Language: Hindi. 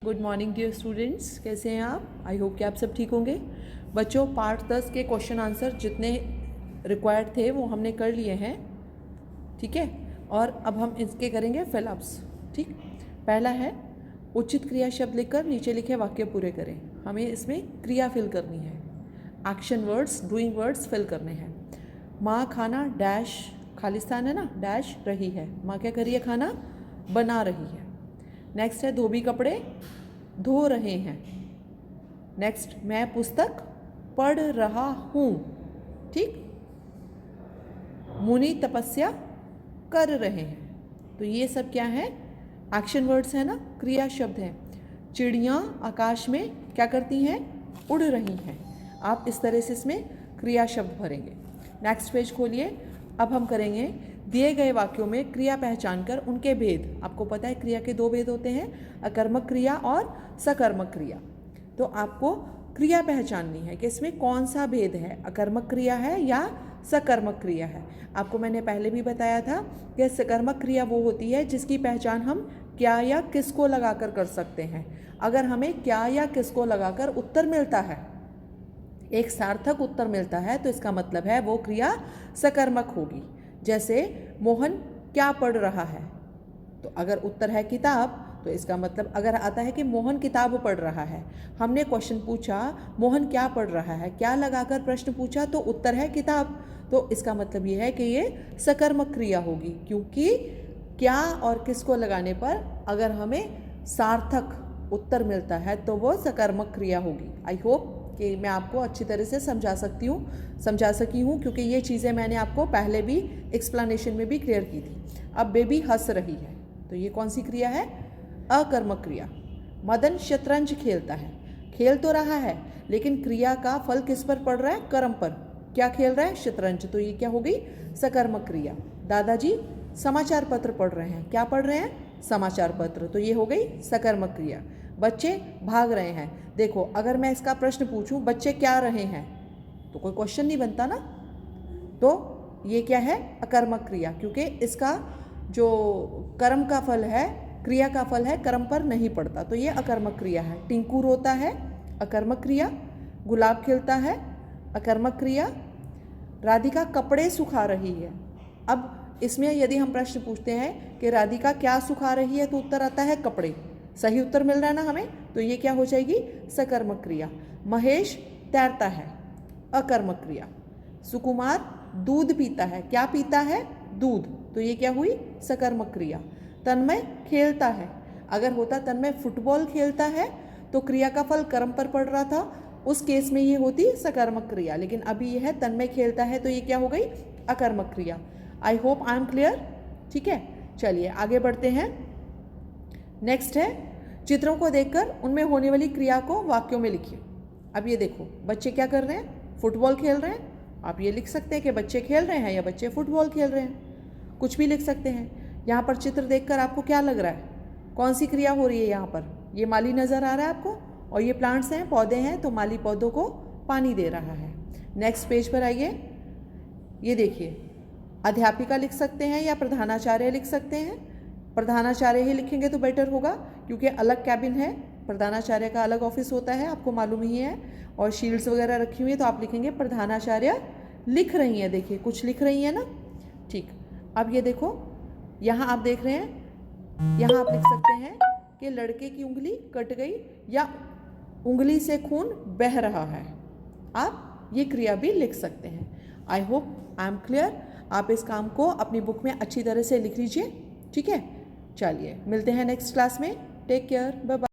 गुड मॉर्निंग डियर स्टूडेंट्स, कैसे हैं आप? आई होप कि आप सब ठीक होंगे। बच्चों, पार्ट 10 के क्वेश्चन आंसर जितने रिक्वायर्ड थे वो हमने कर लिए हैं, ठीक है। और अब हम इसके करेंगे फिलअप्स, ठीक। पहला है उचित क्रिया शब्द लिखकर नीचे लिखे वाक्य पूरे करें। हमें इसमें क्रिया फिल करनी है, action words, doing words fill करने हैं। माँ खाना डैश, खालिस्तान है ना, डैश रही है। माँ क्या कर रही है? खाना बना रही है। नेक्स्ट है धोबी कपड़े धो रहे हैं। नेक्स्ट, मैं पुस्तक पढ़ रहा हूँ, ठीक। मुनि तपस्या कर रहे हैं। तो ये सब क्या है? एक्शन वर्ड्स है ना, क्रिया शब्द हैं। चिड़ियाँ आकाश में क्या करती हैं? उड़ रही हैं। आप इस तरह से इसमें क्रिया शब्द भरेंगे। नेक्स्ट पेज खोलिए। अब हम करेंगे दिए गए वाक्यों में क्रिया पहचान कर उनके भेद। आपको पता है क्रिया के दो भेद होते हैं, अकर्मक क्रिया और सकर्मक क्रिया। तो आपको क्रिया पहचाननी है कि इसमें कौन सा भेद है, अकर्मक क्रिया है या सकर्मक क्रिया है। आपको मैंने पहले भी बताया था कि सकर्मक क्रिया वो होती है जिसकी पहचान हम क्या या किसको लगाकर कर सकते हैं। अगर हमें क्या या किसको लगाकर उत्तर मिलता है, एक सार्थक उत्तर मिलता है, तो इसका मतलब है वो क्रिया सकर्मक होगी। जैसे मोहन क्या पढ़ रहा है, तो अगर उत्तर है किताब, तो इसका मतलब अगर आता है कि मोहन किताब पढ़ रहा है, हमने क्वेश्चन पूछा मोहन क्या पढ़ रहा है, क्या लगाकर प्रश्न पूछा, तो उत्तर है किताब, तो इसका मतलब ये है कि ये सकर्मक क्रिया होगी। क्योंकि क्या और किसको लगाने पर अगर हमें सार्थक उत्तर मिलता है तो वो सकर्मक क्रिया होगी। आई होप कि मैं आपको अच्छी तरह से समझा सकी हूँ, क्योंकि ये चीज़ें मैंने आपको पहले भी एक्सप्लेनेशन में भी क्लियर की थी। अब बेबी हंस रही है, तो ये कौन सी क्रिया है? अकर्मक क्रिया। मदन शतरंज खेलता है, खेल तो रहा है लेकिन क्रिया का फल किस पर पड़ रहा है? कर्म पर। क्या खेल रहा है? शतरंज, तो ये क्या हो गई? सकर्मक क्रिया। दादाजी समाचार पत्र पढ़ रहे हैं, क्या पढ़ रहे हैं? समाचार पत्र, तो ये हो गई सकर्मक क्रिया। बच्चे भाग रहे हैं। देखो, अगर मैं इसका प्रश्न पूछूं बच्चे क्या रहे हैं, तो कोई क्वेश्चन नहीं बनता ना। तो ये क्या है? अकर्मक क्रिया, क्योंकि इसका जो कर्म का फल है, क्रिया का फल है, कर्म पर नहीं पड़ता, तो ये अकर्मक क्रिया है। टिंकू रोता है, अकर्मक क्रिया। गुलाब खिलता है, अकर्मक क्रिया। राधिका कपड़े सुखा रही है। अब इसमें यदि हम प्रश्न पूछते हैं कि राधिका क्या सुखा रही है, तो उत्तर आता है कपड़े। सही उत्तर मिल रहा है ना हमें, तो ये क्या हो जाएगी? सकर्मक क्रिया। महेश तैरता है, अकर्मक क्रिया। सुकुमार दूध पीता है, क्या पीता है? दूध, तो ये क्या हुई? सकर्मक क्रिया। तन्मय खेलता है, अगर होता तन्मय फुटबॉल खेलता है तो क्रिया का फल कर्म पर पड़ रहा था, उस केस में ये होती सकर्मक क्रिया। लेकिन अभी ये है तन्मय खेलता है, तो ये क्या हो गई? अकर्मक क्रिया। I hope I am clear, ठीक है। चलिए आगे बढ़ते हैं। नेक्स्ट है चित्रों को देखकर उनमें होने वाली क्रिया को वाक्यों में लिखिए। अब ये देखो, बच्चे क्या कर रहे हैं? फुटबॉल खेल रहे हैं। आप ये लिख सकते हैं कि बच्चे खेल रहे हैं या बच्चे फुटबॉल खेल रहे हैं, कुछ भी लिख सकते हैं। यहाँ पर चित्र देखकर आपको क्या लग रहा है? कौन सी क्रिया हो रही है यहाँ पर? ये माली नज़र आ रहा है आपको, और ये प्लांट्स हैं, पौधे हैं, तो माली पौधों को पानी दे रहा है। नेक्स्ट पेज पर आइए। ये देखिए, अध्यापिका लिख सकते हैं या प्रधानाचार्य लिख सकते हैं। प्रधानाचार्य ही लिखेंगे तो बेटर होगा, क्योंकि अलग कैबिन है, प्रधानाचार्य का अलग ऑफिस होता है, आपको मालूम ही है, और शील्ड्स वगैरह रखी हुई है, तो आप लिखेंगे प्रधानाचार्य लिख रही हैं। देखिए कुछ लिख रही हैं ना, ठीक। अब ये देखो, यहाँ आप देख रहे हैं, यहाँ आप लिख सकते हैं कि लड़के की उंगली कट गई या उंगली से खून बह रहा है। आप ये क्रिया भी लिख सकते हैं। I hope I am clear. आप इस काम को अपनी बुक में अच्छी तरह से लिख लीजिए, ठीक है। चलिए मिलते हैं नेक्स्ट क्लास में। Take care, bye bye.